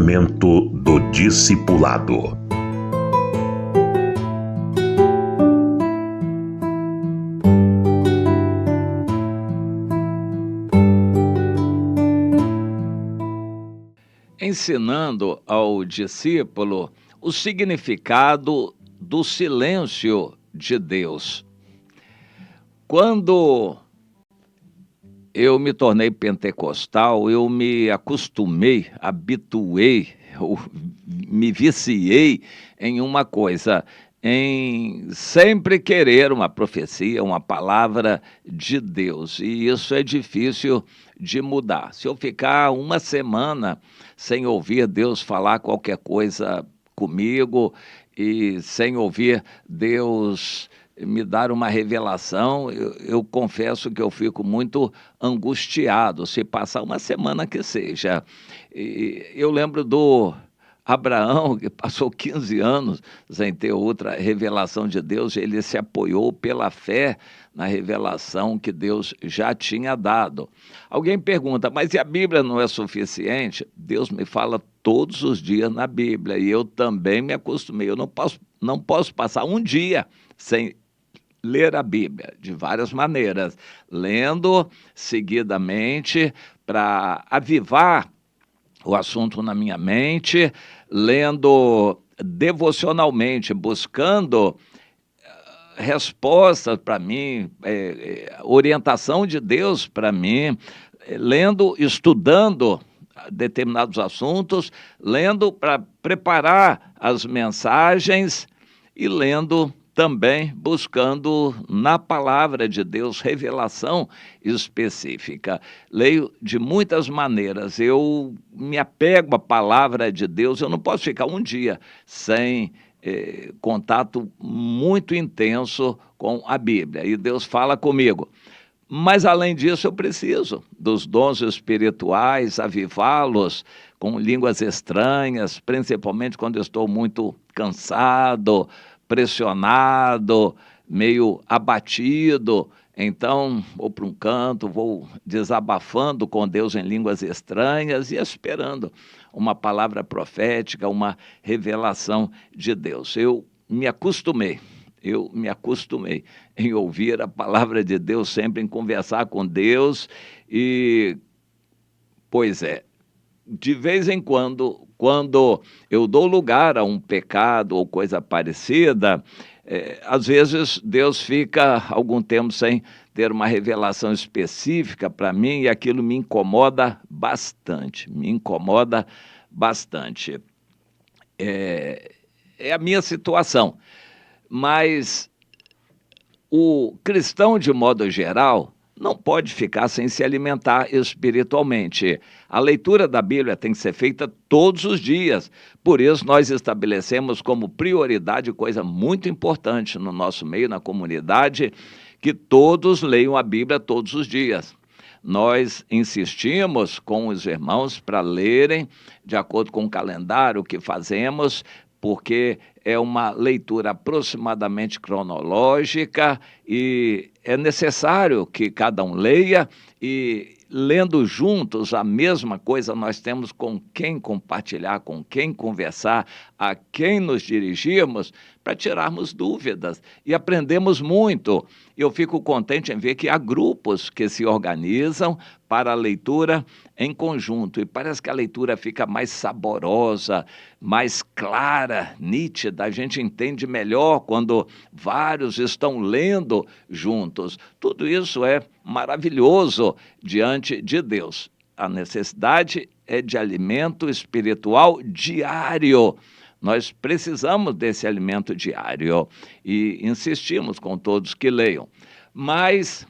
Momento do Discipulado. Ensinando ao discípulo o significado do silêncio de Deus. Quando eu me tornei pentecostal, eu me habituei, eu me viciei em uma coisa, em sempre querer uma profecia, uma palavra de Deus. E isso é difícil de mudar. Se eu ficar uma semana sem ouvir Deus falar qualquer coisa comigo e sem ouvir Deus me dar uma revelação, eu confesso que eu fico muito angustiado, se passar uma semana que seja. E eu lembro do Abraão, que passou 15 anos sem ter outra revelação de Deus, ele se apoiou pela fé na revelação que Deus já tinha dado. Alguém pergunta, mas e a Bíblia não é suficiente? Deus me fala todos os dias na Bíblia e eu também me acostumei. Eu não posso passar um dia sem ler a Bíblia, de várias maneiras, lendo seguidamente para avivar o assunto na minha mente, lendo devocionalmente, buscando respostas para mim, orientação de Deus para mim, lendo, estudando determinados assuntos, lendo para preparar as mensagens e lendo também buscando na palavra de Deus revelação específica. Leio de muitas maneiras, eu me apego à palavra de Deus, eu não posso ficar um dia sem contato muito intenso com a Bíblia, e Deus fala comigo. Mas, além disso, eu preciso dos dons espirituais, avivá-los com línguas estranhas, principalmente quando eu estou muito cansado, pressionado, meio abatido. Então, vou para um canto, vou desabafando com Deus em línguas estranhas e esperando uma palavra profética, uma revelação de Deus. Eu me acostumei em ouvir a palavra de Deus, sempre em conversar com Deus e, pois é, de vez em quando eu dou lugar a um pecado ou coisa parecida, às vezes Deus fica algum tempo sem ter uma revelação específica para mim e aquilo me incomoda bastante, É a minha situação, mas o cristão, de modo geral, não pode ficar sem se alimentar espiritualmente. A leitura da Bíblia tem que ser feita todos os dias. Por isso, nós estabelecemos como prioridade, coisa muito importante no nosso meio, na comunidade, que todos leiam a Bíblia todos os dias. Nós insistimos com os irmãos para lerem de acordo com o calendário que fazemos, porque é uma leitura aproximadamente cronológica e é necessário que cada um leia e, lendo juntos a mesma coisa, nós temos com quem compartilhar, com quem conversar, a quem nos dirigirmos para tirarmos dúvidas e aprendemos muito. Eu fico contente em ver que há grupos que se organizam para a leitura em conjunto e parece que a leitura fica mais saborosa, mais clara, nítida, a gente entende melhor quando vários estão lendo juntos. Tudo isso é maravilhoso diante de Deus. A necessidade é de alimento espiritual diário. Nós precisamos desse alimento diário e insistimos com todos que leiam. Mas,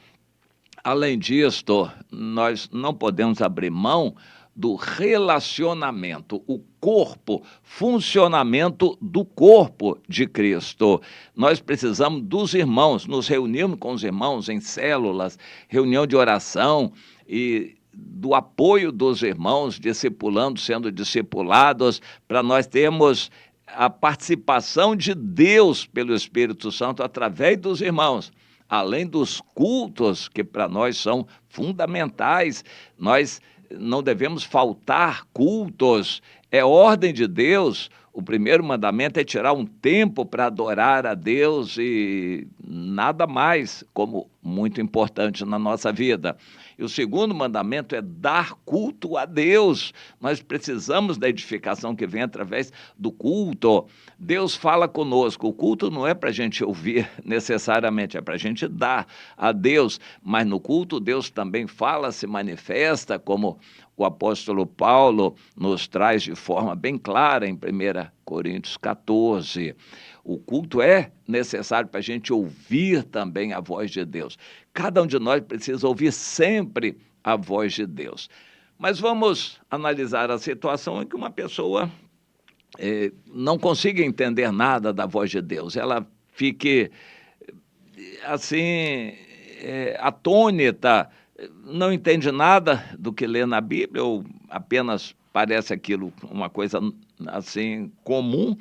além disto, nós não podemos abrir mão do relacionamento, o corpo, funcionamento do corpo de Cristo. Nós precisamos dos irmãos, nos reunirmos com os irmãos em células, reunião de oração e do apoio dos irmãos, discipulando, sendo discipulados, para nós termos a participação de Deus pelo Espírito Santo através dos irmãos. Além dos cultos que para nós são fundamentais, nós não devemos faltar cultos, é ordem de Deus. O primeiro mandamento é tirar um tempo para adorar a Deus e nada mais, como muito importante na nossa vida. E o segundo mandamento é dar culto a Deus. Nós precisamos da edificação que vem através do culto. Deus fala conosco. O culto não é para a gente ouvir necessariamente, é para a gente dar a Deus. Mas no culto Deus também fala, se manifesta, como o apóstolo Paulo nos traz de forma bem clara em 1 Coríntios 14. O culto é necessário para a gente ouvir também a voz de Deus. Cada um de nós precisa ouvir sempre a voz de Deus. Mas vamos analisar a situação em que uma pessoa não consiga entender nada da voz de Deus. Ela fique, assim, atônita, não entende nada do que lê na Bíblia, ou apenas parece aquilo uma coisa assim comum,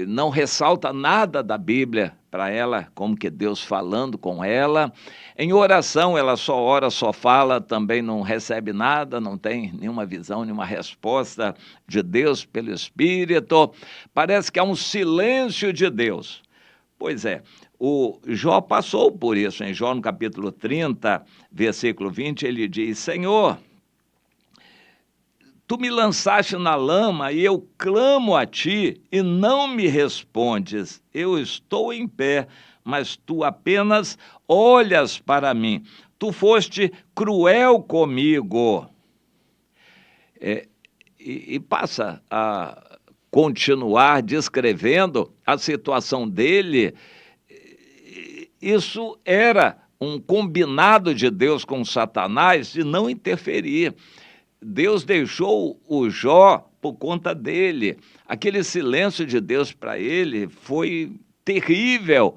não ressalta nada da Bíblia para ela, como que Deus falando com ela. Em oração, ela só ora, só fala, também não recebe nada, não tem nenhuma visão, nenhuma resposta de Deus pelo Espírito. Parece que há um silêncio de Deus. Pois é, o Jó passou por isso. Em Jó, no capítulo 30, versículo 20, ele diz: Senhor, tu me lançaste na lama e eu clamo a ti e não me respondes. Eu estou em pé, mas tu apenas olhas para mim. Tu foste cruel comigo. E passa a continuar descrevendo a situação dele. Isso era um combinado de Deus com Satanás de não interferir. Deus deixou o Jó por conta dele. Aquele silêncio de Deus para ele foi terrível.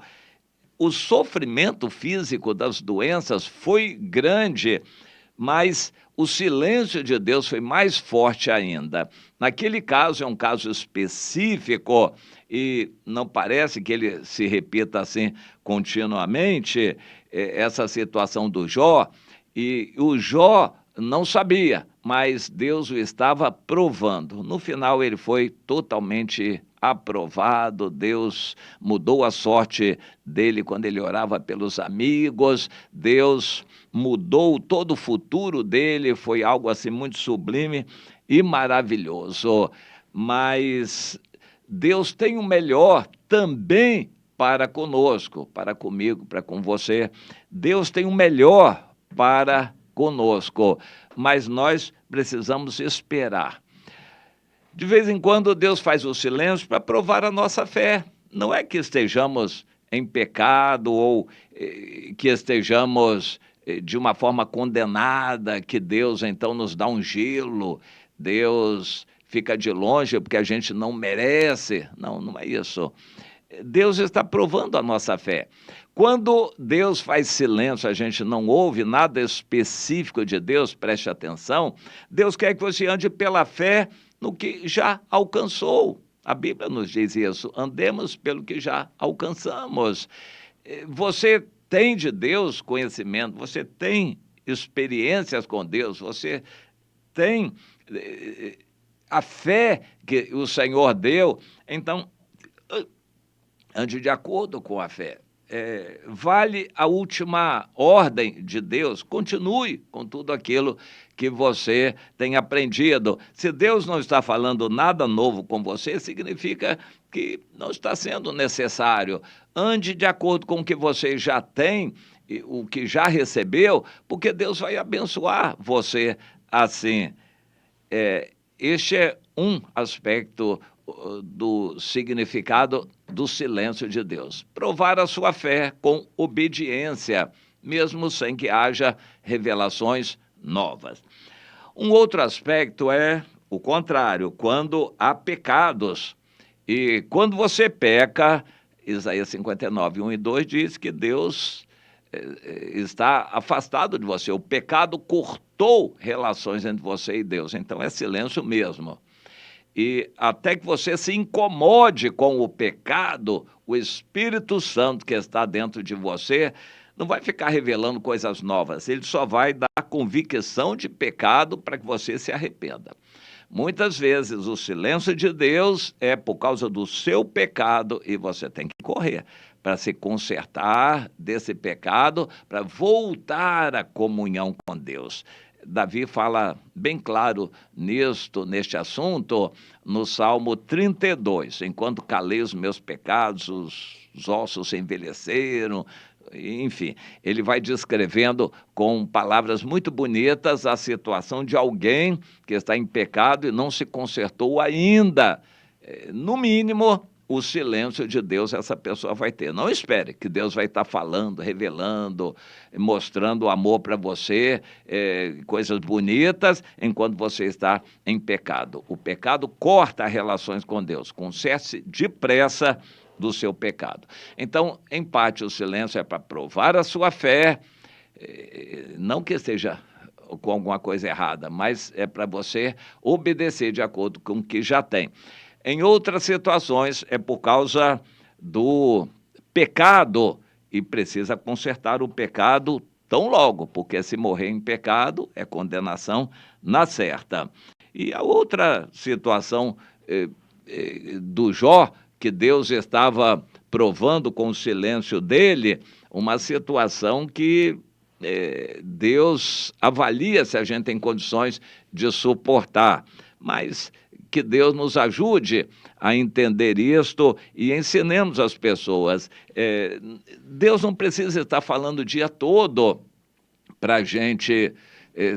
O sofrimento físico das doenças foi grande, mas o silêncio de Deus foi mais forte ainda. Naquele caso, é um caso específico e não parece que ele se repita assim continuamente, essa situação do Jó. E o Jó não sabia, mas Deus o estava provando. No final, ele foi totalmente aprovado. Deus mudou a sorte dele quando ele orava pelos amigos. Deus mudou todo o futuro dele. Foi algo assim muito sublime e maravilhoso. Mas Deus tem o melhor também para conosco, para comigo, para com você. Deus tem o melhor para conosco, mas nós precisamos esperar. De vez em quando Deus faz o silêncio para provar a nossa fé. Não é que estejamos em pecado ou que estejamos de uma forma condenada, que Deus então nos dá um gelo, Deus fica de longe porque a gente não merece. Não, não é isso. Deus está provando a nossa fé. Quando Deus faz silêncio, a gente não ouve nada específico de Deus, preste atenção, Deus quer que você ande pela fé no que já alcançou. A Bíblia nos diz isso, andemos pelo que já alcançamos. Você tem de Deus conhecimento, você tem experiências com Deus, você tem a fé que o Senhor deu, então ande de acordo com a fé. Vale a última ordem de Deus, continue com tudo aquilo que você tem aprendido. Se Deus não está falando nada novo com você, significa que não está sendo necessário. Ande de acordo com o que você já tem, o que já recebeu, porque Deus vai abençoar você assim. Este é um aspecto do significado do silêncio de Deus. Provar a sua fé com obediência, mesmo sem que haja revelações novas. Um outro aspecto é o contrário, quando há pecados. E quando você peca, Isaías 59, 1 e 2 diz que Deus está afastado de você. O pecado cortou relações entre você e Deus. Então é silêncio mesmo. E até que você se incomode com o pecado, o Espírito Santo que está dentro de você não vai ficar revelando coisas novas, ele só vai dar convicção de pecado para que você se arrependa. Muitas vezes o silêncio de Deus é por causa do seu pecado e você tem que correr para se consertar desse pecado, para voltar à comunhão com Deus. Davi fala bem claro neste assunto, no Salmo 32. Enquanto calei os meus pecados, os ossos se envelheceram. Enfim, ele vai descrevendo com palavras muito bonitas a situação de alguém que está em pecado e não se consertou ainda. No mínimo, o silêncio de Deus essa pessoa vai ter. Não espere que Deus vai estar falando, revelando, mostrando amor para você, coisas bonitas, enquanto você está em pecado. O pecado corta relações com Deus. Conserte-se depressa do seu pecado. Então, em parte, o silêncio é para provar a sua fé, não que esteja com alguma coisa errada, mas é para você obedecer de acordo com o que já tem. Em outras situações, é por causa do pecado e precisa consertar o pecado tão logo, porque se morrer em pecado é condenação na certa. E a outra situação do Jó, que Deus estava provando com o silêncio dele, uma situação que Deus avalia se a gente tem condições de suportar, mas que Deus nos ajude a entender isto e ensinemos as pessoas. Deus não precisa estar falando o dia todo para a gente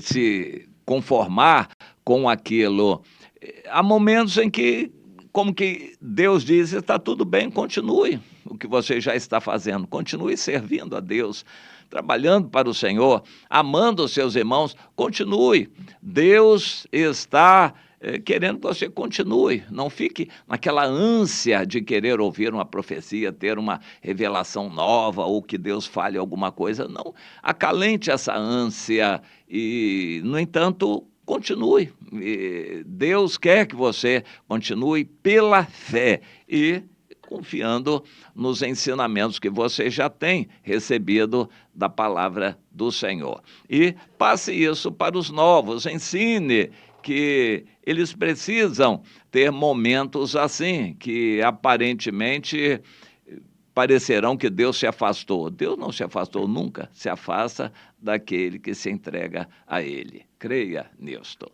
se conformar com aquilo. Há momentos em que, como que Deus diz, está tudo bem, continue o que você já está fazendo, continue servindo a Deus, trabalhando para o Senhor, amando os seus irmãos, continue. Deus está querendo que você continue, não fique naquela ânsia de querer ouvir uma profecia, ter uma revelação nova ou que Deus fale alguma coisa, não, acalente essa ânsia e, no entanto, continue. Deus quer que você continue pela fé e confiando nos ensinamentos que você já tem recebido da palavra do Senhor. E passe isso para os novos, ensine que eles precisam ter momentos assim, que aparentemente parecerão que Deus se afastou. Deus não se afastou nunca, se afasta daquele que se entrega a Ele. Creia nisto.